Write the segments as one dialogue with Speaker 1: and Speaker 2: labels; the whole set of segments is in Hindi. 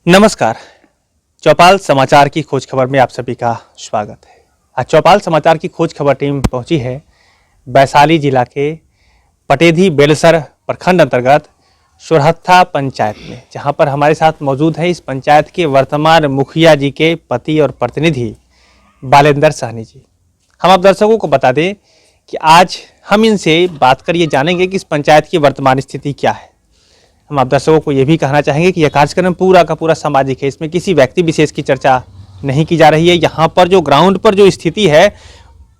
Speaker 1: नमस्कार। चौपाल समाचार की खोज खबर में आप सभी का स्वागत है। आज चौपाल समाचार की खोज खबर टीम पहुंची है वैशाली जिला के पटेधी बेलसर प्रखंड अंतर्गत सोरहत्था पंचायत में, जहां पर हमारे साथ मौजूद है इस पंचायत के वर्तमान मुखिया जी के पति और प्रतिनिधि बालेंद्र साहनी जी। हम आप दर्शकों को बता दें कि आज हम इनसे बात कर ये जानेंगे कि इस पंचायत की वर्तमान स्थिति क्या है। हम आप दर्शकों को ये भी कहना चाहेंगे कि यह कार्यक्रम पूरा का पूरा सामाजिक है, इसमें किसी व्यक्ति विशेष की चर्चा नहीं की जा रही है। यहाँ पर जो ग्राउंड पर जो स्थिति है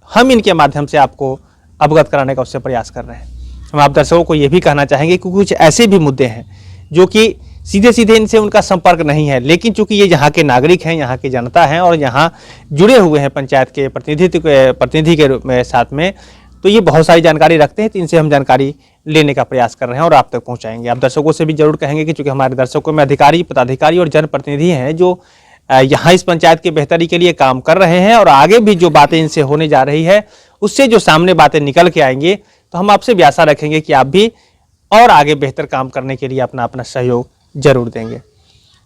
Speaker 1: हम इनके माध्यम से आपको अवगत कराने का उससे प्रयास कर रहे हैं। हम आप दर्शकों को ये भी कहना चाहेंगे कि कुछ ऐसे भी मुद्दे हैं जो कि सीधे सीधे इनसे उनका संपर्क नहीं है, लेकिन चूंकि ये यहाँ के नागरिक हैं, यहाँ की जनता हैं और यहाँ जुड़े हुए हैं पंचायत के प्रतिनिधि के साथ में, तो ये बहुत सारी जानकारी रखते हैं। तो इनसे हम जानकारी लेने का प्रयास कर रहे हैं और आप तक पहुंचाएंगे। आप दर्शकों से भी जरूर कहेंगे कि चूंकि हमारे दर्शकों में अधिकारी, पदाधिकारी और जनप्रतिनिधि हैं जो यहाँ इस पंचायत की बेहतरी के लिए काम कर रहे हैं और आगे भी जो बातें इनसे होने जा रही है उससे जो सामने बातें निकल के आएंगे, तो हम आपसे भी आशा रखेंगे कि आप भी और आगे बेहतर काम करने के लिए अपना अपना सहयोग जरूर देंगे।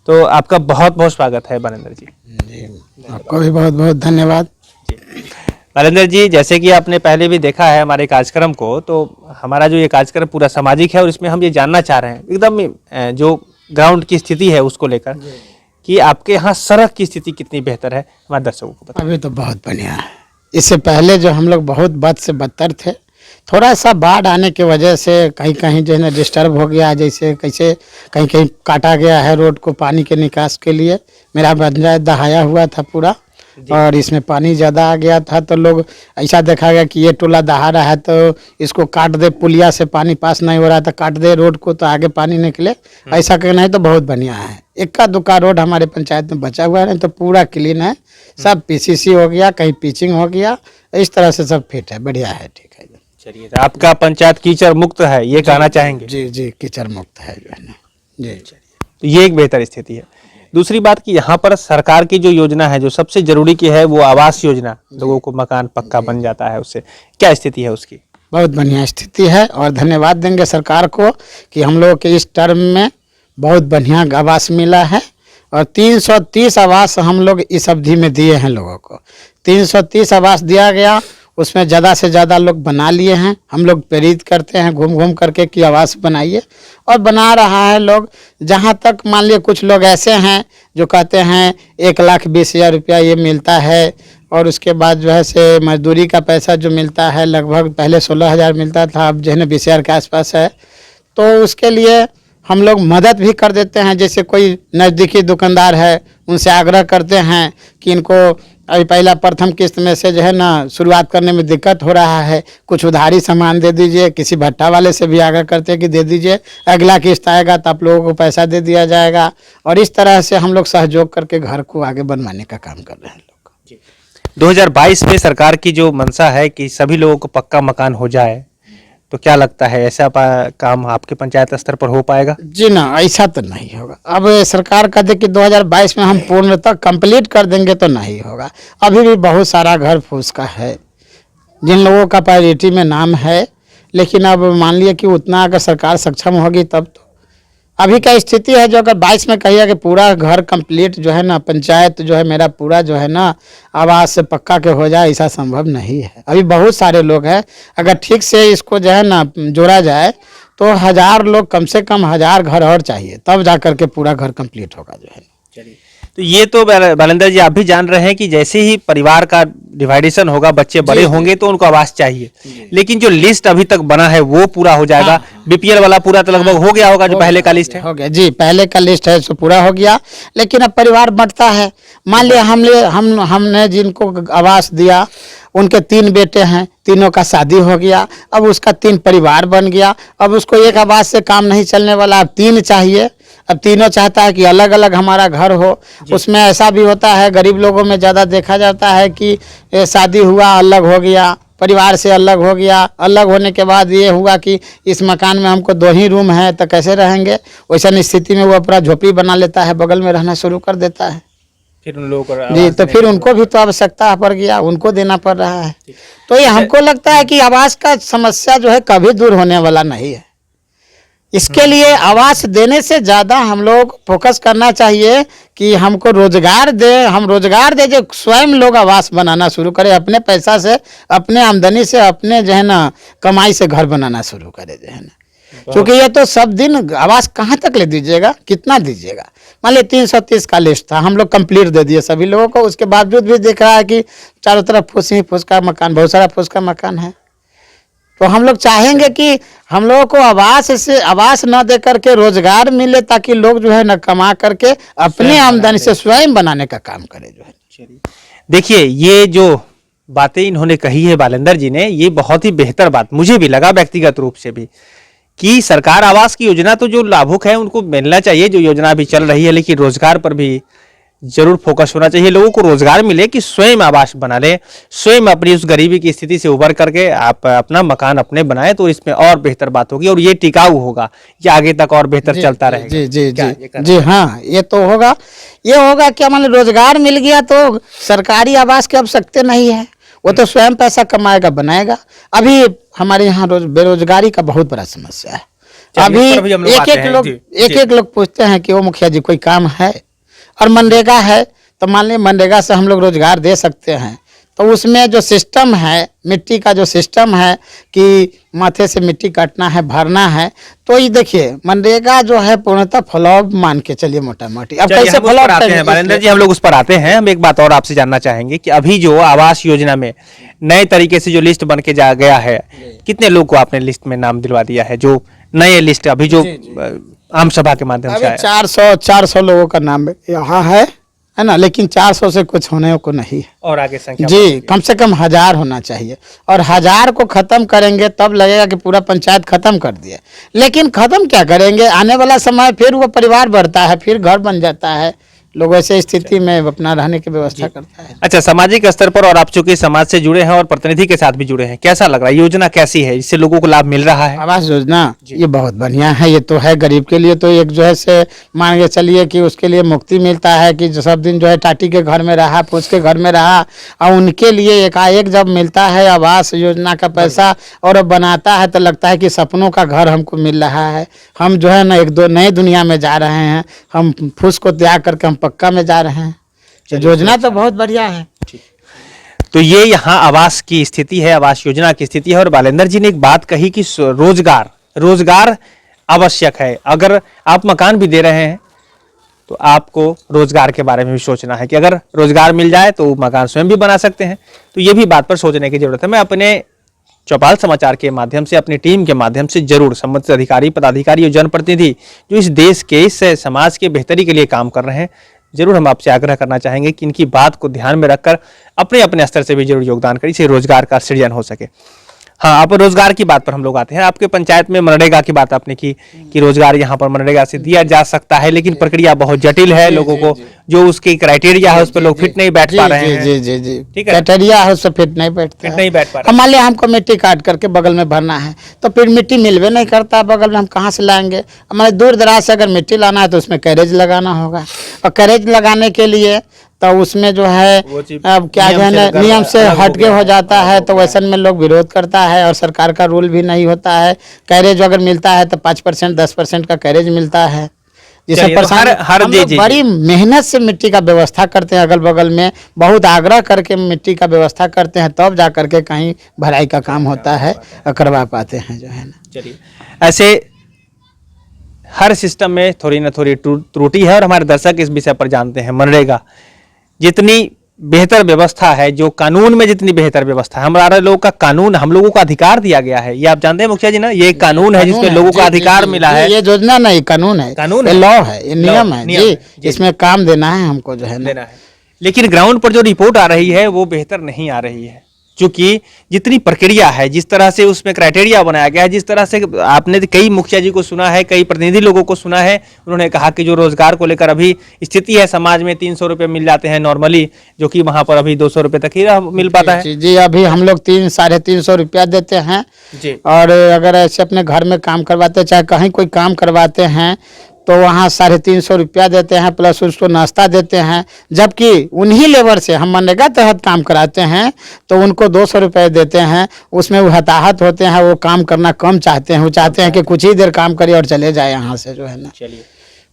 Speaker 1: तो आपका बहुत बहुत स्वागत है बालेंद्र जी।
Speaker 2: आपका भी बहुत बहुत धन्यवाद।
Speaker 1: बालेंद्र जी, जैसे कि आपने पहले भी देखा है हमारे कार्यक्रम को, तो हमारा जो ये कार्यक्रम पूरा सामाजिक है और इसमें हम ये जानना चाह रहे हैं एकदम जो ग्राउंड की स्थिति है उसको लेकर कि आपके यहाँ सड़क की स्थिति कितनी बेहतर है, हमारे दर्शकों को बताएं।
Speaker 2: अभी तो बहुत बढ़िया है। इससे पहले जो हम लोग बहुत बद से बदतर थे, थोड़ा सा बाढ़ आने की वजह से कहीं कहीं जो है ना डिस्टर्ब हो गया, जैसे कैसे कहीं कहीं काटा गया है रोड को पानी के निकास के लिए। मेरा पंचायत दहाया हुआ था पूरा और इसमें पानी ज़्यादा आ गया था, तो लोग ऐसा देखा गया कि ये टोला दहा रहा है तो इसको काट दे, पुलिया से पानी पास नहीं हो रहा था, काट दे रोड को तो आगे पानी निकले। ऐसा करना है तो बहुत बढ़िया है। इक्का दुक्का रोड हमारे पंचायत में बचा हुआ है, तो पूरा क्लीन है, सब पीसीसी हो गया, कहीं पिचिंग हो गया, इस तरह से सब फिट है, बढ़िया है, ठीक है।
Speaker 1: चलिए, तो आपका पंचायत कीचड़ मुक्त है ये कहना चाहेंगे?
Speaker 2: जी जी, कीचड़ मुक्त है जो है ना जी।
Speaker 1: तो ये एक बेहतर स्थिति है। दूसरी बात कि यहाँ पर सरकार की जो योजना है जो सबसे जरूरी की है वो आवास योजना, लोगों को मकान पक्का बन जाता है, उससे क्या स्थिति है उसकी?
Speaker 2: बहुत बढ़िया स्थिति है और धन्यवाद देंगे सरकार को कि हम लोग के इस टर्म में बहुत बढ़िया आवास मिला है और 330 आवास हम लोग इस अवधि में दिए हैं लोगों को। 330 आवास दिया गया, उसमें ज़्यादा से ज़्यादा लोग बना लिए हैं। हम लोग प्रेरित करते हैं घूम घूम करके कि आवास बनाइए और बना रहा है लोग। जहाँ तक मान लिए कुछ लोग ऐसे हैं जो कहते हैं 1,20,000 रुपया ये मिलता है और उसके बाद जो है से मजदूरी का पैसा जो मिलता है लगभग पहले 16,000 मिलता था, अब जो है ना 20,000 के आसपास है। तो उसके लिए हम लोग मदद भी कर देते हैं। जैसे कोई नज़दीकी दुकानदार है उनसे आग्रह करते हैं कि इनको अभी पहला प्रथम किस्त में से जो है ना शुरुआत करने में दिक्कत हो रहा है, कुछ उधारी सामान दे दीजिए। किसी भट्टा वाले से भी आग्रह करते हैं कि दे दीजिए, अगला किस्त आएगा तो आप लोगों को पैसा दे दिया जाएगा। और इस तरह से हम लोग सहयोग करके घर को आगे बनवाने का काम कर रहे हैं लोग।
Speaker 1: 2022 में सरकार की जो मंशा है कि सभी लोगों को पक्का मकान हो जाए, तो क्या लगता है ऐसा काम आपके पंचायत स्तर पर हो पाएगा?
Speaker 2: जी ना, ऐसा तो नहीं होगा। अब सरकार कहते कि 2022 में हम पूर्णतः कंप्लीट कर देंगे तो नहीं होगा। अभी भी बहुत सारा घर फूस का है जिन लोगों का प्रायोरिटी में नाम है, लेकिन अब मान लिया कि उतना अगर सरकार सक्षम होगी तब तो। अभी का स्थिति है जो अगर 22 में कहिए कि पूरा घर कंप्लीट जो है ना पंचायत जो है मेरा पूरा जो है ना आवास से पक्का के हो जाए, ऐसा संभव नहीं है। अभी बहुत सारे लोग हैं, अगर ठीक से इसको जो है ना जोड़ा जाए तो 1000 लोग, कम से कम 1000 घर और चाहिए, तब जा कर के पूरा घर कंप्लीट होगा जो है।
Speaker 1: चलिए, तो ये तो बालेंद्र जी आप भी जान रहे हैं कि जैसे ही परिवार का डिवाइडेशन होगा, बच्चे बड़े होंगे तो उनको आवास चाहिए, लेकिन जो लिस्ट अभी तक बना है वो पूरा हो जाएगा।
Speaker 2: हाँ।
Speaker 1: बीपीएल वाला पूरा तो लगभग हो गया होगा, जो पहले का लिस्ट है
Speaker 2: हो गया जी, पहले का लिस्ट है सो पूरा हो गया, लेकिन अब परिवार बढ़ता है। मान लिया हमने जिनको आवास दिया उनके 3 बेटे हैं, तीनों का शादी हो गया, अब उसका 3 परिवार बन गया। अब उसको एक आवास से काम नहीं चलने वाला, अब 3 चाहिए। अब तीनों चाहता है कि अलग अलग हमारा घर हो। उसमें ऐसा भी होता है, गरीब लोगों में ज़्यादा देखा जाता है कि शादी हुआ अलग हो गया, परिवार से अलग हो गया, अलग होने के बाद ये हुआ कि इस मकान में हमको 2 ही रूम है तो कैसे रहेंगे। वैसा स्थिति में वो अपना झोपड़ी बना लेता है, बगल में रहना शुरू कर देता है।
Speaker 1: फिर उन लोगों को
Speaker 2: जी, तो फिर उनको भी तो आवश्यकता पड़ गया, उनको देना पड़ रहा है। तो ये हमको लगता है कि आवास का समस्या जो है कभी दूर होने वाला नहीं है। इसके लिए आवास देने से ज़्यादा हम लोग फोकस करना चाहिए कि हमको रोजगार दे, हम रोजगार दे, जो स्वयं लोग आवास बनाना शुरू करें, अपने पैसा से, अपने आमदनी से, अपने जो है ना कमाई से घर बनाना शुरू करें जो है ना। क्योंकि ये तो सब दिन आवास कहाँ तक ले दीजिएगा, कितना दीजिएगा। मान लीजिए 330 का लिस्ट था, हम लोग कंप्लीट दे दिए सभी लोगों को, उसके बावजूद भी दिख रहा है कि चारों तरफ फूस ही फूस का मकान, बहुत सारा फूस का मकान है। तो हम लोग चाहेंगे कि हम लोगों को आवास न दे करके रोजगार मिले, ताकि लोग जो है न कमा करके अपने आमदनी से स्वयं बनाने का काम करें जो है।
Speaker 1: देखिए, ये जो बातें इन्होंने कही है बालेंदर जी ने, ये बहुत ही बेहतर बात मुझे भी लगा व्यक्तिगत रूप से भी, कि सरकार आवास की योजना तो जो लाभुक है उनको मिलना चाहिए, जो योजना अभी चल रही है, लेकिन रोजगार पर भी जरूर फोकस होना चाहिए। लोगों को रोजगार मिले कि स्वयं आवास बना ले, स्वयं अपनी उस गरीबी की स्थिति से उबर करके आप अपना मकान अपने बनाए, तो इसमें और बेहतर बात होगी और ये टिकाऊ होगा, ये आगे तक और बेहतर चलता रहेगा।
Speaker 2: जी जी जी जी हाँ, ये तो होगा। ये होगा कि मान रोजगार मिल गया तो सरकारी आवास की आवश्यकता नहीं है, वो तो स्वयं पैसा कमाएगा, बनाएगा। अभी हमारे यहाँ बेरोजगारी का बहुत बड़ा समस्या है। अभी एक एक लोग पूछते हैं कि वो मुखिया जी कोई काम है, और मनरेगा है, तो मान लीजिए मनरेगा से हम लोग रोजगार दे सकते हैं, तो उसमें जो सिस्टम है, मिट्टी का जो सिस्टम है कि माथे से मिट्टी काटना है, भरना है, तो ये देखिए मनरेगा जो है पूर्णतः फ्लॉप मान के चलिए, मोटा मोटी। अब कैसे फ्लॉप
Speaker 1: आते हैं बालेंदर जी, हम लोग उस पर आते हैं। हम एक बात और आपसे जानना चाहेंगे कि अभी जो आवास योजना में नए तरीके से जो लिस्ट बन के जा गया है, कितने लोग को आपने लिस्ट में नाम दिलवा दिया है? जो नए लिस्ट अभी जो आम सभा के माध्यम से
Speaker 2: 400 लोगों का नाम यहाँ है ना, लेकिन 400 से कुछ होने को नहीं है,
Speaker 1: और आगे संख्या
Speaker 2: जी कम से कम 1000 होना चाहिए। और 1000 को खत्म करेंगे तब लगेगा कि पूरा पंचायत खत्म कर दिया, लेकिन खत्म क्या करेंगे, आने वाला समय फिर वो परिवार बढ़ता है, फिर घर बन जाता है, लोग ऐसे स्थिति में अपना रहने की व्यवस्था करता है।
Speaker 1: अच्छा, सामाजिक स्तर पर, और आप चूंकि समाज से जुड़े हैं और प्रतिनिधि के साथ भी जुड़े हैं, कैसा लग रहा है? योजना कैसी है, इससे लोगों को लाभ मिल रहा है?
Speaker 2: आवास योजना ये बहुत बढ़िया है। ये तो है गरीब के लिए, तो एक जो है से मान के चलिए कि उसके लिए मुक्ति मिलता है कि जो सब दिन जो है टाटी के घर में रहा, फूस के घर में रहा, और उनके लिए एकाएक जब मिलता है आवास योजना का पैसा और बनाता है, तो लगता है कि सपनों का घर हमको मिल रहा है। हम जो है ना एक दो नए दुनिया में जा रहे हैं, हम फूस को त्याग करके हम पक्का में जा रहे हैं। योजना तो बहुत बढ़िया है।
Speaker 1: तो ये यहाँ आवास की स्थिति है, आवास योजना की स्थिति है। और बालेंदर जी ने एक बात कही कि रोजगार आवश्यक है। अगर आप मकान भी दे रहे हैं तो आपको रोजगार के बारे में भी सोचना है कि अगर रोजगार मिल जाए तो मकान स्वयं भी बना सकते हैं। तो ये भी बात पर सोचने की जरूरत है। मैं अपने चौपाल समाचार के माध्यम से, अपनी टीम के माध्यम से जरूर संबंधित अधिकारी, पदाधिकारी और जनप्रतिनिधि जो इस देश के, इस समाज के बेहतरी के लिए काम कर रहे हैं, जरूर हम आपसे आग्रह करना चाहेंगे कि इनकी बात को ध्यान में रखकर अपने अपने स्तर से भी जरूर योगदान करें, इससे रोजगार का सृजन हो सके। हाँ, आप रोजगार की बात पर हम लोग आते हैं। आपके पंचायत में मनरेगा की बात आपने की कि रोजगार यहाँ पर मनरेगा से दिया जा सकता है, लेकिन प्रक्रिया बहुत जटिल है। लोगों को जो उसकी क्राइटेरिया है उस पर लोग फिट नहीं बैठ पा रहे हैं।
Speaker 2: जी जी जी,
Speaker 1: ठीक है,
Speaker 2: क्राइटेरिया है उस पर फिट नहीं बैठ पा रहे। मान लिया हमको मिट्टी काट करके बगल में भरना है, तो फिर मिट्टी मिलवे नहीं करता बगल में, हम कहाँ से लाएंगे? हमारे दूर दराज से अगर मिट्टी लाना है तो उसमें कैरेज लगाना होगा, और कैरेज लगाने के लिए तो उसमें जो है अब क्या जो है नियम से हटके हो जाता है, तो वैसे में लोग विरोध करता है, और सरकार का रूल भी नहीं होता है। कैरेज अगर मिलता है तो 5% 10% का कैरेज मिलता है, जिससे हम लोग बड़ी मेहनत से मिट्टी का व्यवस्था करते हैं, अगल बगल में बहुत आग्रह करके मिट्टी का व्यवस्था करते हैं, तब जा करके कहीं भराई का काम होता है और करवा पाते हैं जो है ना।
Speaker 1: चलिए, ऐसे हर सिस्टम में थोड़ी ना थोड़ी त्रुटि है, और हमारे दर्शक इस विषय पर जानते हैं। मनरेगा जितनी बेहतर व्यवस्था है, जो कानून में जितनी बेहतर व्यवस्था है, हमारा लोगों का कानून, हम लोगों को अधिकार दिया गया है। ये आप जानते हैं मुखिया जी ना, ये कानून है जिसमें लोगों को अधिकार मिला है।
Speaker 2: ये योजना नहीं, कानून है, लॉ है, ये नियम है जी, इसमें काम देना है हमको जो है
Speaker 1: देना है। लेकिन ग्राउंड पर जो रिपोर्ट आ रही है वो बेहतर नहीं आ रही है, क्योंकि जितनी प्रक्रिया है, जिस तरह से उसमें क्राइटेरिया बनाया गया है, जिस तरह से आपने कई मुखिया जी को सुना है, कई प्रतिनिधि लोगों को सुना है, उन्होंने कहा कि जो रोजगार को लेकर अभी स्थिति है समाज में, 300 रुपये मिल जाते हैं नॉर्मली, जो कि वहां पर अभी 200 रुपये तक ही मिल पाता है।
Speaker 2: जी, अभी हम लोग 300-350 रुपया देते हैं जी। और अगर ऐसे अपने घर में काम करवाते, चाहे कहीं कोई काम करवाते हैं, तो वहाँ 350 रुपया देते हैं, प्लस उसको नाश्ता देते हैं। जबकि उन्हीं लेबर से हम मनरेगा तहत काम कराते हैं तो उनको 200 रुपये देते हैं। उसमें वो हताहत होते हैं, वो काम करना कम चाहते हैं, वो चाहते हैं कि कुछ ही देर काम करे और चले जाए यहाँ से, जो है ना।
Speaker 1: चलिए,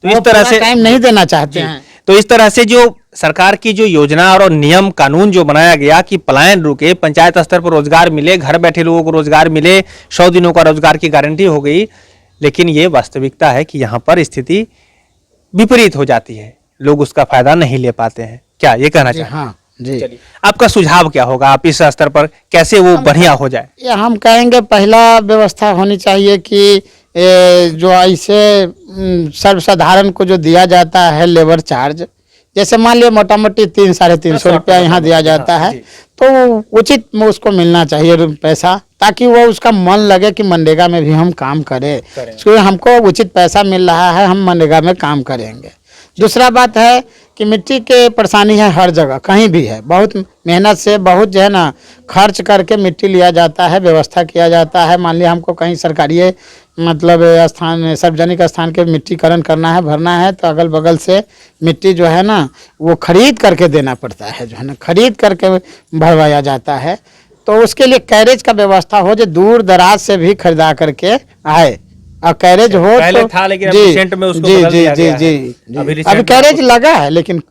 Speaker 1: तो इस तरह से
Speaker 2: टाइम नहीं देना चाहते हैं।
Speaker 1: तो इस तरह से जो सरकार की जो योजना और नियम कानून जो बनाया गया कि पलायन रुके, पंचायत स्तर पर रोजगार मिले, घर बैठे लोगों को रोजगार मिले, 100 दिनों का रोजगार की गारंटी हो गई, लेकिन ये वास्तविकता है कि यहाँ पर स्थिति विपरीत हो जाती है, लोग उसका फायदा नहीं ले पाते हैं। क्या ये कहना चाहिए?
Speaker 2: हाँ जी।
Speaker 1: चलिए, आपका सुझाव क्या होगा? आप इस स्तर पर कैसे वो बढ़िया हो जाए?
Speaker 2: ये हम कहेंगे पहला व्यवस्था होनी चाहिए कि जो ऐसे सर्वसाधारण को जो दिया जाता है लेबर चार्ज, जैसे मान लिया मोटा मोटी 300-350 रुपया यहाँ दिया जाता है, तो उचित में उसको मिलना चाहिए पैसा, ताकि वो उसका मन लगे कि मनरेगा में भी हम काम करें। क्योंकि हमको उचित पैसा मिल रहा है, हम मनरेगा में काम करेंगे। दूसरा बात है कि मिट्टी के परेशानी है हर जगह, कहीं भी है, बहुत मेहनत से, बहुत जो है ना खर्च करके मिट्टी लिया जाता है, व्यवस्था किया जाता है। मान लिया हमको कहीं सरकारी मतलब स्थान, सार्वजनिक स्थान के मिट्टीकरण करना है, भरना है, तो अगल बगल से मिट्टी जो है ना वो खरीद करके देना पड़ता है, जो है ना खरीद करके भरवाया जाता है। तो उसके लिए कैरेज का व्यवस्था हो, जो दूर दराज से भी खरीदा करके आए, और कैरेज हो
Speaker 1: पहले
Speaker 2: तो
Speaker 1: था, लेकिन
Speaker 2: जी
Speaker 1: रिसेंट में उसको
Speaker 2: जी
Speaker 1: बदल
Speaker 2: जी
Speaker 1: दिया
Speaker 2: जी
Speaker 1: गया
Speaker 2: जी
Speaker 1: है।
Speaker 2: जी
Speaker 1: अभी
Speaker 2: अभी
Speaker 1: रिसेंट
Speaker 2: कैरेज लगा है लेकिन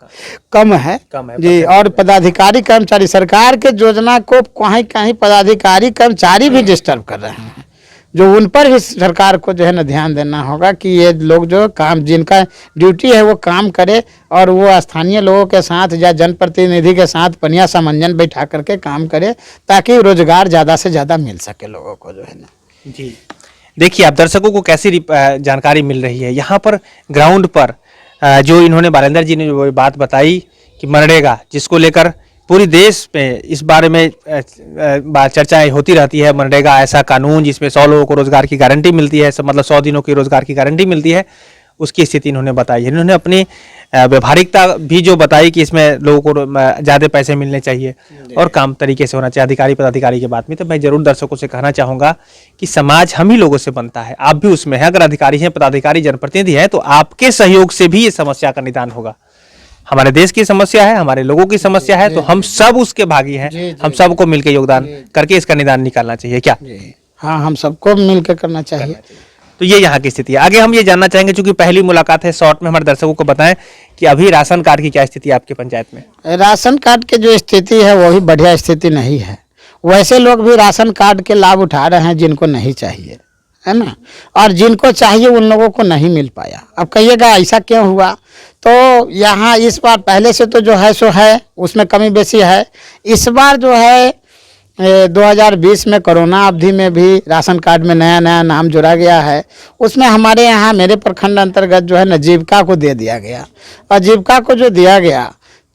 Speaker 2: कम है जी। और पदाधिकारी कर्मचारी, सरकार के योजना को कहीं कहीं पदाधिकारी कर्मचारी भी डिस्टर्ब कर रहे हैं, जो उन पर भी सरकार को जो है ना ध्यान देना होगा कि ये लोग जो काम, जिनका ड्यूटी है वो काम करे, और वो स्थानीय लोगों के साथ या जनप्रतिनिधि के साथ बढ़िया समन्वय बैठा करके काम करे, ताकि रोजगार ज़्यादा से ज़्यादा मिल सके लोगों को, जो है ना।
Speaker 1: जी, देखिए, आप दर्शकों को कैसी जानकारी मिल रही है यहाँ पर ग्राउंड पर, जो इन्होंने बालेंद्र जी ने जो बात बताई कि मनरेगा, जिसको लेकर पूरी देश में इस बारे में चर्चाएं होती रहती है। मनरेगा ऐसा कानून जिसमें 100 लोगों को रोजगार की गारंटी मिलती है, मतलब 100 दिनों की रोजगार की गारंटी मिलती है, उसकी स्थिति इन्होंने बताई है। इन्होंने अपनी व्यवहारिकता भी जो बताई कि इसमें लोगों को ज़्यादा पैसे मिलने चाहिए और काम तरीके से होना चाहिए, अधिकारी पदाधिकारी की बात में। तो मैं जरूर दर्शकों से कहना चाहूँगा कि समाज हम ही लोगों से बनता है, आप भी उसमें हैं। अगर अधिकारी हैं, पदाधिकारी, जनप्रतिनिधि हैं, तो आपके सहयोग से भी ये समस्या का निदान होगा। हमारे देश की समस्या है, हमारे लोगों की समस्या है, तो हम सब उसके भागी हैं। हम सबको मिलकर योगदान करके इसका निदान निकालना चाहिए। क्या?
Speaker 2: हाँ, हम सबको मिलकर करना चाहिए।
Speaker 1: तो ये यहाँ की स्थिति है। आगे हम ये जानना चाहेंगे, चूंकि पहली मुलाकात है, शॉर्ट में हमारे दर्शकों को बताएं कि अभी राशन कार्ड की क्या स्थिति है आपके पंचायत में?
Speaker 2: राशन कार्ड की जो स्थिति है वो भी बढ़िया स्थिति नहीं है। वैसे लोग भी राशन कार्ड के लाभ उठा रहे हैं जिनको नहीं चाहिए, है ना, और जिनको चाहिए उन लोगों को नहीं मिल पाया। अब कहिएगा ऐसा क्यों हुआ? तो यहाँ इस बार पहले से तो जो है सो है, उसमें कमी बेसी है। इस बार जो है 2020 में कोरोना अवधि में भी राशन कार्ड में नया नया नाम जोड़ा गया है। उसमें हमारे यहाँ मेरे प्रखंड अंतर्गत जो है ना जीविका को दे दिया गया, और जीविका को जो दिया गया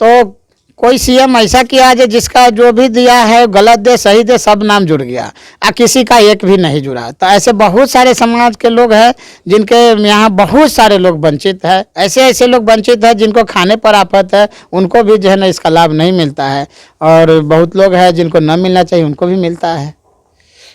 Speaker 2: तो कोई सीएम ऐसा किया है जिसका जो भी दिया है गलत दे सही दे सब नाम जुड़ गया, और किसी का एक भी नहीं जुड़ा। तो ऐसे बहुत सारे समाज के लोग हैं जिनके यहाँ बहुत सारे लोग वंचित है। ऐसे ऐसे लोग वंचित है जिनको खाने पर आफत है, उनको भी जो है ना इसका लाभ नहीं मिलता है, और बहुत लोग हैं जिनको न मिलना चाहिए उनको भी मिलता है।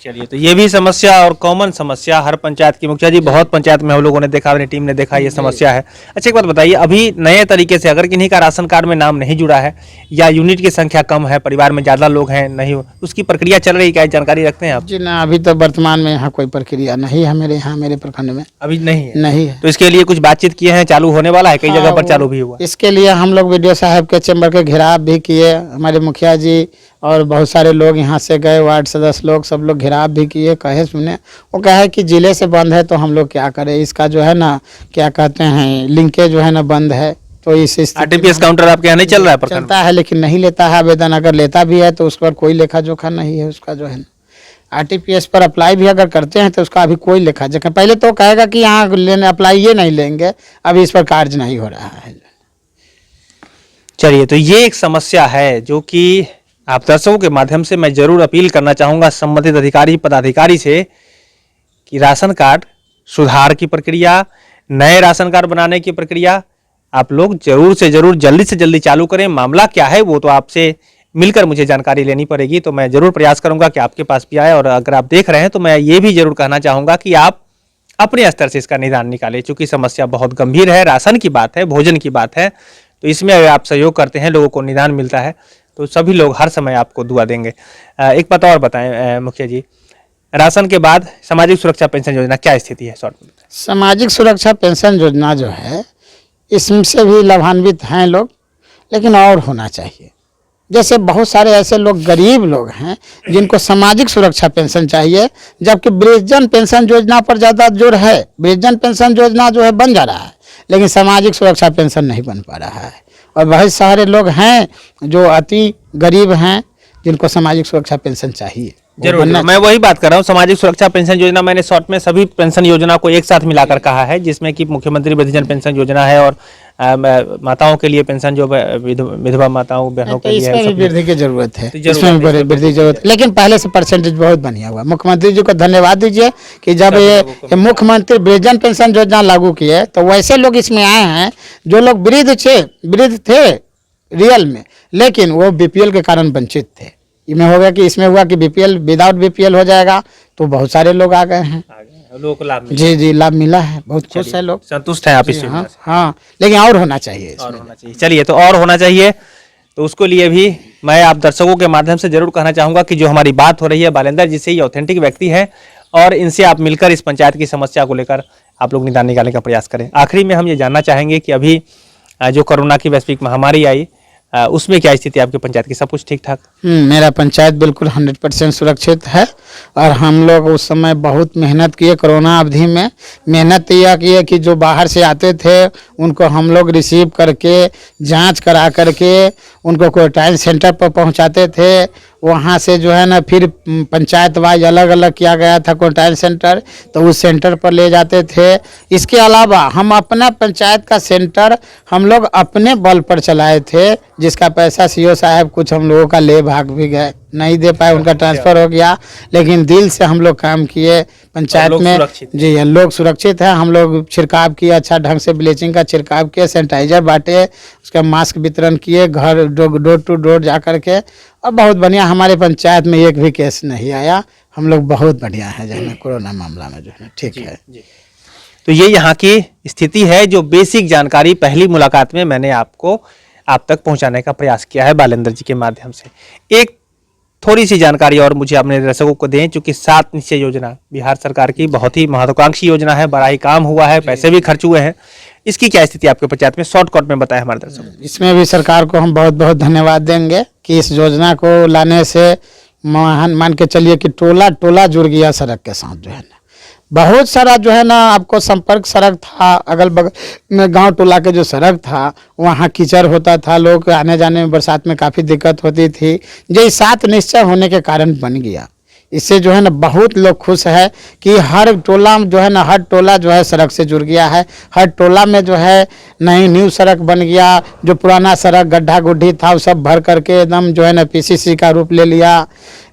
Speaker 1: चलिए, तो ये भी समस्या और कॉमन समस्या हर पंचायत की, मुखिया जी, बहुत पंचायत में हम लोगों ने देखा, अपनी टीम ने देखा, ये समस्या है। अच्छा, एक बात बताइए, अभी नए तरीके से अगर किन्हीं का राशन कार्ड में नाम नहीं जुड़ा है, या यूनिट की संख्या कम है, परिवार में ज़्यादा लोग हैं, नहीं, उसकी प्रक्रिया चल रही, क्या जानकारी रखते हैं आप?
Speaker 2: जी ना, अभी तो वर्तमान में यहाँ कोई प्रक्रिया नहीं है मेरे यहाँ, मेरे प्रखंड में
Speaker 1: अभी नहीं है।
Speaker 2: नहीं है।
Speaker 1: तो इसके लिए कुछ बातचीत किए हैं? चालू होने वाला है? कई जगह पर चालू भी हुआ।
Speaker 2: इसके लिए हम लोग वीडियो साहब के चैम्बर के घेराव भी किए, हमारे मुखिया जी और बहुत सारे लोग यहाँ से गए, वार्ड सदस्य लोग, सब लोग घेराव भी किए, कहे सुने। वो कहे कि जिले से बंद है तो हम लोग क्या करें, इसका जो है ना क्या कहते हैं लिंकेज जो है ना बंद है, तो इस
Speaker 1: आरटीपीएस काउंटर आपके यहाँ नहीं चल रहा है?
Speaker 2: चलता है लेकिन नहीं लेता है आवेदन, अगर लेता भी है तो उस पर कोई लेखा जोखा नहीं है उसका, जो है आरटीपीएस पर अप्लाई भी अगर करते हैं तो उसका अभी कोई लेखा जोखा, पहले तो कहेगा कि यहाँ लेने अप्लाई ये नहीं लेंगे, अभी इस पर कार्य नहीं हो रहा है।
Speaker 1: चलिए, तो ये एक समस्या है जो कि आप दर्शकों के माध्यम से मैं जरूर अपील करना चाहूँगा संबंधित अधिकारी पदाधिकारी से कि राशन कार्ड सुधार की प्रक्रिया, नए राशन कार्ड बनाने की प्रक्रिया आप लोग जरूर से जरूर जल्दी से जल्दी चालू करें। मामला क्या है वो तो आपसे मिलकर मुझे जानकारी लेनी पड़ेगी, तो मैं जरूर प्रयास करूंगा कि आपके पास भी आए। और अगर आप देख रहे हैं तो मैं ये भी जरूर कहना चाहूँगा कि आप अपने स्तर से इसका निदान निकाले, चूंकि समस्या बहुत गंभीर है, राशन की बात है, भोजन की बात है, तो इसमें अगर आप सहयोग करते हैं, लोगों को निदान मिलता है, तो सभी लोग हर समय आपको दुआ देंगे। एक बात और बताएं मुखिया जी, राशन के बाद सामाजिक सुरक्षा पेंशन योजना क्या स्थिति है शॉर्ट में?
Speaker 2: सामाजिक सुरक्षा पेंशन योजना जो है, इससे भी लाभान्वित हैं लोग, लेकिन और होना चाहिए। जैसे बहुत सारे ऐसे लोग, गरीब लोग हैं, जिनको सामाजिक सुरक्षा पेंशन चाहिए, जबकि वृद्धजन पेंशन योजना पर ज़्यादा जोर है। वृद्धजन पेंशन योजना जो है बन जा रहा है, लेकिन सामाजिक सुरक्षा पेंशन नहीं बन पा रहा है। और बहुत सारे लोग हैं जो अति गरीब हैं, जिनको सामाजिक सुरक्षा पेंशन चाहिए।
Speaker 1: जरूर, मैं वही बात कर रहा हूँ। सामाजिक सुरक्षा पेंशन योजना, मैंने शॉर्ट में सभी पेंशन योजना को एक साथ मिलाकर कहा है, जिसमें कि मुख्यमंत्री वृद्धजन पेंशन योजना है, और माताओं के लिए पेंशन, जो विधवा माताओं बहनों के लिए है,
Speaker 2: इसमें भी वृद्धि की जरूरत है,
Speaker 1: तो
Speaker 2: इसमें भी वृद्धि की जरूरत है। लेकिन पहले से परसेंटेज बहुत बढ़िया हुआ। मुख्यमंत्री जी को धन्यवाद दीजिए कि जब ये मुख्यमंत्री वृद्धजन पेंशन योजना लागू किए, तो वैसे लोग इसमें आए हैं जो लोग वृद्ध थे रियल में, लेकिन वो बीपीएल के कारण वंचित थे। इसमें हो गया कि इसमें हुआ कि बीपीएल विदाउट बीपीएल हो जाएगा, तो बहुत सारे लोग आ गए हैं,
Speaker 1: लोगों को लाभ।
Speaker 2: जी लाभ मिला है, बहुत खुश है लोग,
Speaker 1: संतुष्ट हैं आप इस योजना से?
Speaker 2: हाँ, लेकिन और होना चाहिए,
Speaker 1: और होना चाहिए। चलिए, तो और होना चाहिए, तो उसको लिए भी मैं आप दर्शकों के माध्यम से जरूर कहना चाहूँगा कि जो हमारी बात हो रही है बालेंद्र जी से, ये ऑथेंटिक व्यक्ति है, और इनसे आप मिलकर इस पंचायत की समस्या को लेकर आप लोग निदान निकालने का प्रयास करें। आखिरी में हम ये जानना चाहेंगे कि अभी जो कोरोना की वैश्विक महामारी आई, उसमें क्या स्थिति है आपकी पंचायत की? सब कुछ ठीक ठाक?
Speaker 2: मेरा पंचायत बिल्कुल 100% सुरक्षित है, और हम लोग उस समय बहुत मेहनत किए। कोरोना अवधि में मेहनत यह किए कि जो बाहर से आते थे उनको हम लोग रिसीव करके, जांच करा करके उनको क्वारंटाइन सेंटर पर पहुंचाते थे। वहाँ से जो है ना, फिर पंचायत वाइज अलग अलग किया गया था क्वारंटाइन सेंटर, तो उस सेंटर पर ले जाते थे। इसके अलावा हम अपना पंचायत का सेंटर हम लोग अपने बल पर चलाए थे, जिसका पैसा सीओ साहब कुछ हम लोगों का ले भाग भी गए, नहीं दे पाए, उनका ट्रांसफ़र हो गया, लेकिन दिल से हम लोग काम किए पंचायत में। जी, लोग सुरक्षित है। हम लोग छिड़काव किए, अच्छा ढंग से ब्लीचिंग का छिड़काव किए, सैनिटाइजर बांटे, उसका मास्क वितरण किए, घर डोर टू डोर जा कर के, और बहुत बढ़िया। हमारे पंचायत में एक भी केस नहीं आया। हम लोग बहुत बढ़िया है, जो है कोरोना मामला में जो है ठीक है।
Speaker 1: तो ये यहाँ की स्थिति है, जो बेसिक जानकारी पहली मुलाकात में मैंने आपको आप तक पहुँचाने का प्रयास किया है बालेंद्र जी के माध्यम से। एक थोड़ी सी जानकारी और मुझे अपने दर्शकों को दें, चूंकि 7 निश्चय योजना बिहार सरकार की बहुत ही महत्वाकांक्षी योजना है, बड़ा ही काम हुआ है, पैसे भी खर्च हुए हैं, इसकी क्या स्थिति आपके पंचायत में? शॉर्टकट में बताएं हमारे दर्शकों।
Speaker 2: इसमें भी सरकार को हम बहुत बहुत धन्यवाद देंगे कि इस योजना को लाने से मान के चलिए कि टोला टोला जुड़ गया सड़क के साथ, जो है ना। बहुत सारा जो है ना, आपको संपर्क सड़क था, अगल बगल में गांव टोला के जो सड़क था, वहाँ कीचड़ होता था, लोग आने जाने में बरसात में काफ़ी दिक्कत होती थी। ये 7 निश्चय होने के कारण बन गया। इससे जो है ना बहुत लोग खुश है कि हर टोला जो है ना, हर टोला जो है सड़क से जुड़ गया है। हर टोला में जो है नई न्यू सड़क बन गया। जो पुराना सड़क गड्ढा गुड्ढी था, वो सब भर करके एकदम जो है ना पीसीसी का रूप ले लिया।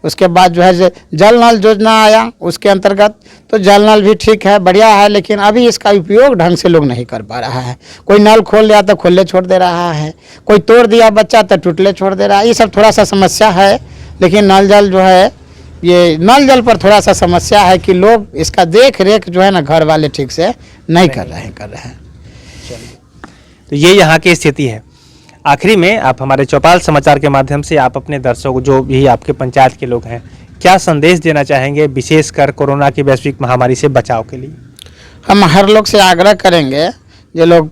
Speaker 2: उसके बाद जो है जल नल योजना आया उसके अंतर्गत, तो जल नल भी ठीक है, बढ़िया है, लेकिन अभी इसका उपयोग ढंग से लोग नहीं कर पा रहा है। कोई नल खोल लिया तो खुले छोड़ दे रहा है, कोई तोड़ दिया बच्चा तो टूटले छोड़ दे रहा है। ये सब थोड़ा सा समस्या है, लेकिन नल जल जो है, ये नल जल पर थोड़ा सा समस्या है कि लोग इसका देख रेख जो है ना घर वाले ठीक से नहीं कर रहे हैं।
Speaker 1: तो ये यहाँ की स्थिति है। आखिरी में आप हमारे चौपाल समाचार के माध्यम से आप अपने दर्शकों, जो भी आपके पंचायत के लोग हैं, क्या संदेश देना चाहेंगे, विशेषकर कोरोना की वैश्विक महामारी से बचाव के लिए?
Speaker 2: हम हर लोग से आग्रह करेंगे, जो लोग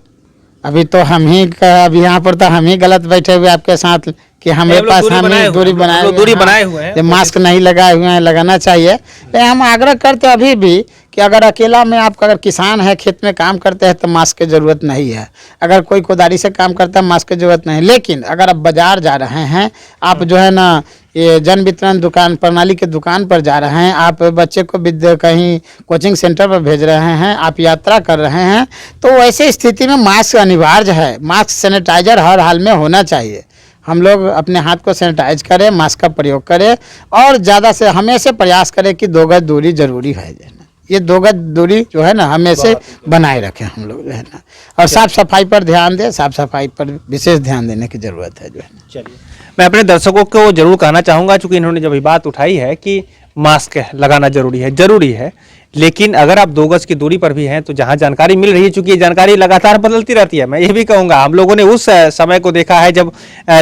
Speaker 2: अभी तो अभी यहाँ पर तो हम ही गलत बैठे हुए आपके साथ कि हमारे पास हम दूरी बनाए हुए हैं, मास्क नहीं लगाए हुए हैं, लगाना चाहिए। लेकिन हम आग्रह करते अभी भी कि अगर अकेला में आप अगर किसान है, खेत में काम करते हैं, तो मास्क की ज़रूरत नहीं है। अगर कोई कोदारी से काम करता है, मास्क की ज़रूरत नहीं। लेकिन अगर आप बाज़ार जा रहे हैं, आप जो है ना ये जन वितरण दुकान प्रणाली के दुकान पर जा रहे हैं, आप बच्चे को कहीं कोचिंग सेंटर पर भेज रहे हैं, आप यात्रा कर रहे हैं, तो ऐसे स्थिति में मास्क अनिवार्य है। मास्क सैनिटाइजर हर हाल में होना चाहिए। हम लोग अपने हाथ को सैनिटाइज करें, मास्क का प्रयोग करें, और ज़्यादा से हमेशा प्रयास करें कि 2 गज दूरी जरूरी है। ये 2 गज दूरी जो है ना हमेशा बनाए रखें हम लोग जो है ना, और साफ़ सफाई पर ध्यान दें। साफ़ सफाई पर विशेष ध्यान देने की ज़रूरत है जो है ना।
Speaker 1: चलिए, मैं अपने दर्शकों को जरूर कहना चाहूँगा, चूँकि इन्होंने जब ये बात उठाई है कि मास्क लगाना जरूरी है, लेकिन अगर आप 2 गज की दूरी पर भी हैं तो जहां जानकारी मिल रही है, चूंकि ये जानकारी लगातार बदलती रहती है, मैं ये भी कहूंगा हम लोगों ने उस समय को देखा है जब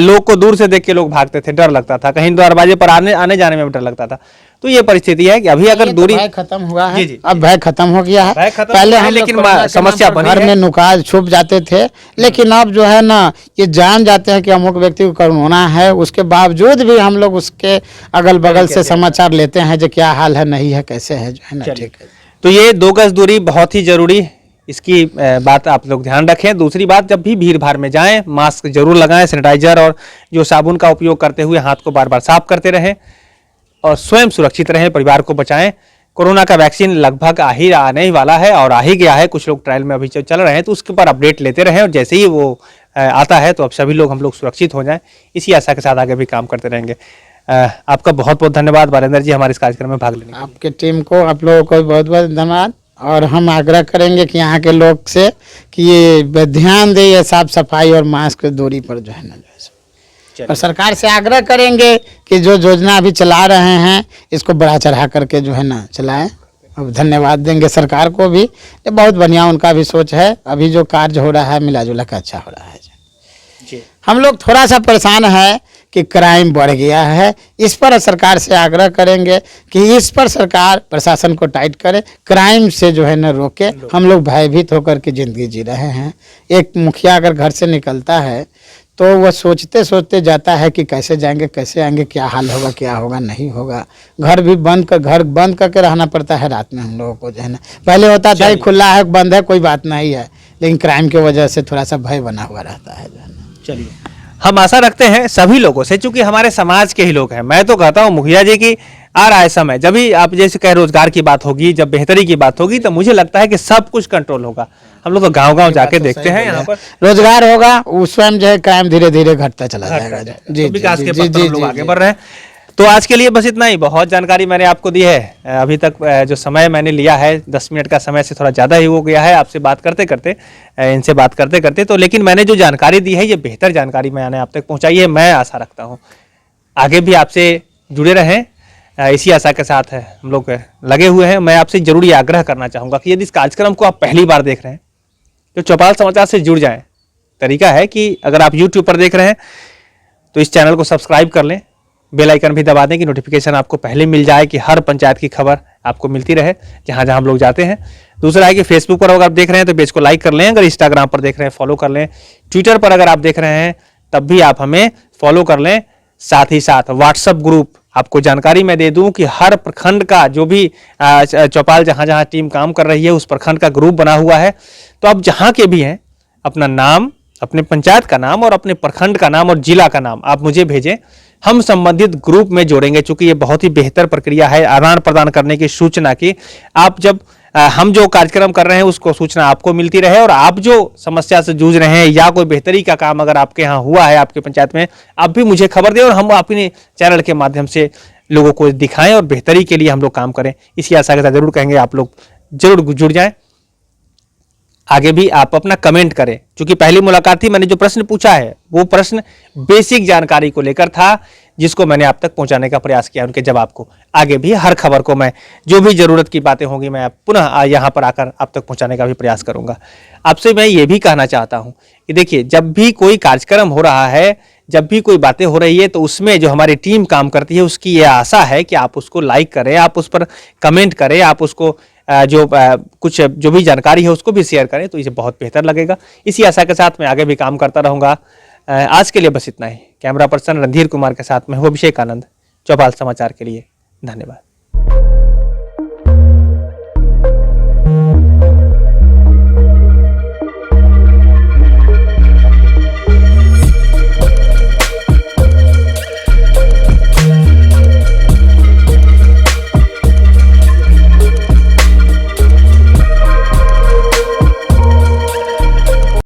Speaker 1: लोग को दूर से देख के लोग भागते थे, डर लगता था, कहीं दरवाजे पर आने जाने में डर लगता था। तो ये परिस्थिति है कि अभी अगर दूरी
Speaker 2: भय खत्म हुआ है,
Speaker 1: जी।
Speaker 2: अब भय खत्म हो गया है। पहले हम
Speaker 1: लेकिन
Speaker 2: लोग
Speaker 1: समस्या बनी
Speaker 2: घर
Speaker 1: है।
Speaker 2: में नुकाज छुप जाते थे, लेकिन अब जो है ना ये जान जाते हैं कि अमुक व्यक्ति को कोरोना है, उसके बावजूद भी हम लोग उसके अगल बगल से समाचार लेते हैं जो क्या हाल है, नहीं है, कैसे है, जो है ना। ठीक है,
Speaker 1: तो ये 2 गज दूरी बहुत ही जरूरी, इसकी बात आप लोग ध्यान रखें। दूसरी बात, जब भी भीड़ भाड़ में जाएं मास्क जरूर लगाएं, सैनिटाइजर और जो साबुन का उपयोग करते हुए हाथ को बार बार साफ करते रहें और स्वयं सुरक्षित रहें, परिवार को बचाएं। कोरोना का वैक्सीन लगभग आने ही वाला है और आ ही गया है, कुछ लोग ट्रायल में अभी चल रहे हैं, तो उसके ऊपर अपडेट लेते रहें और जैसे ही वो आता है तो अब सभी लोग हम लोग सुरक्षित हो जाएं, इसी आशा के साथ आगे भी काम करते रहेंगे। आपका बहुत बहुत धन्यवाद बालेंद्र जी हमारे इस कार्यक्रम में भाग लेने के लिए।
Speaker 2: आपके टीम को, आप लोगों को बहुत बहुत धन्यवाद। और हम आग्रह करेंगे कि यहाँ के लोग से कि ये ध्यान दें ये साफ सफाई और मास्क दूरी पर, जो है ना, जो है। और सरकार से आग्रह करेंगे कि जो योजना अभी चला रहे हैं इसको बढ़ा चढ़ा करके जो है ना चलाएं। अब धन्यवाद देंगे सरकार को भी, ये बहुत बढ़िया उनका भी सोच है। अभी जो कार्य हो रहा है मिला जुला का अच्छा हो रहा है जी। हम लोग थोड़ा सा परेशान है कि क्राइम बढ़ गया है, इस पर सरकार से आग्रह करेंगे कि इस पर सरकार प्रशासन को टाइट करे, क्राइम से जो है ना रोके। हम लोग भयभीत होकर के ज़िंदगी जी रहे हैं। एक मुखिया अगर घर से निकलता है तो वह सोचते सोचते जाता है कि कैसे जाएंगे, कैसे आएंगे, क्या हाल होगा, क्या होगा, नहीं होगा। घर बंद करके रहना पड़ता है रात में हम लोगों को, जो है ना। पहले होता था खुला है, बंद है, कोई बात नहीं है, लेकिन क्राइम की वजह से थोड़ा सा भय बना हुआ रहता है, जो है ना।
Speaker 1: चलिए, हम आशा रखते हैं सभी लोगों से, चूंकि हमारे समाज के ही लोग हैं। मैं तो कहता हूं मुखिया जी की आ रहा है समय, जब भी आप जैसे कहे रोजगार की बात होगी, जब बेहतरी की बात होगी, तो मुझे लगता है कि सब कुछ कंट्रोल होगा। हम लोग तो गांव-गांव जाके देखते हैं, यहाँ पर
Speaker 2: रोजगार होगा, उस स्वयं जो है क्राइम धीरे धीरे घटता चला जाएगा। जी,
Speaker 1: विकास के पथ पर हम लोग आगे बढ़ रहे हैं। तो आज के लिए बस इतना ही। बहुत जानकारी मैंने आपको दी है। अभी तक जो समय मैंने लिया है 10 मिनट का समय से थोड़ा ज़्यादा ही हो गया है आपसे बात करते करते, इनसे बात करते करते। तो लेकिन मैंने जो जानकारी दी है ये बेहतर जानकारी मैंने आप तक पहुंचाई है। मैं आशा रखता हूं आगे भी आपसे जुड़े रहें, इसी आशा के साथ हम लोग लगे हुए हैं। मैं आपसे जरूरी आग्रह करना चाहूँगा कि यदि इस कार्यक्रम को आप पहली बार देख रहे हैं तो चौपाल समाचार से जुड़ जाएँ। तरीका है कि अगर आप यूट्यूब पर देख रहे हैं तो इस चैनल को सब्सक्राइब कर लें, बेल आइकन भी दबा दें कि नोटिफिकेशन आपको पहले मिल जाए, कि हर पंचायत की खबर आपको मिलती रहे जहां जहां हम लोग जाते हैं। दूसरा है कि फेसबुक पर अगर आप देख रहे हैं तो पेज को लाइक कर लें, अगर इंस्टाग्राम पर देख रहे हैं फॉलो कर लें, ट्विटर पर अगर आप देख रहे हैं तब भी आप हमें फॉलो कर लें। साथ ही साथ व्हाट्सएप ग्रुप, आपको जानकारी मैं दे दूं कि हर प्रखंड का जो भी चौपाल जहां जहां टीम काम कर रही है उस प्रखंड का ग्रुप बना हुआ है। तो आप जहां के भी हैं अपना नाम, अपने पंचायत का नाम और अपने प्रखंड का नाम और जिला का नाम आप मुझे भेजें, हम संबंधित ग्रुप में जोड़ेंगे। चूंकि ये बहुत ही बेहतर प्रक्रिया है आदान प्रदान करने की, सूचना की। आप जब हम जो कार्यक्रम कर रहे हैं उसको सूचना आपको मिलती रहे, और आप जो समस्या से जूझ रहे हैं या कोई बेहतरी का काम अगर आपके यहाँ हुआ है आपके पंचायत में, आप भी मुझे खबर दें और हम अपने चैनल के माध्यम से लोगों को दिखाएं और बेहतरी के लिए हम लोग काम करें। इसी आशा के साथ जरूर कहेंगे आप लोग जरूर जुड़ जाएं। आगे भी आप अपना कमेंट करें। क्योंकि पहली मुलाकात थी, मैंने जो प्रश्न पूछा है वो प्रश्न बेसिक जानकारी को लेकर था, जिसको मैंने आप तक पहुंचाने का प्रयास किया, उनके जवाब को। आगे भी हर खबर को मैं, जो भी जरूरत की बातें होंगी, मैं पुनः यहाँ पर आकर आप तक पहुंचाने का भी प्रयास करूंगा। आपसे मैं ये भी कहना चाहता हूँ कि देखिए, जब भी कोई कार्यक्रम हो रहा है, जब भी कोई बातें हो रही है, तो उसमें जो हमारी टीम काम करती है उसकी ये आशा है कि आप उसको लाइक करें, आप उस पर कमेंट करें, आप उसको कुछ जो भी जानकारी है उसको भी शेयर करें, तो इसे बहुत बेहतर लगेगा। इसी आशा के साथ मैं आगे भी काम करता रहूँगा। आज के लिए बस इतना ही। कैमरा पर्सन रणधीर कुमार के साथ मैं हूँ अभिषेक आनंद, चौपाल समाचार के लिए। धन्यवाद।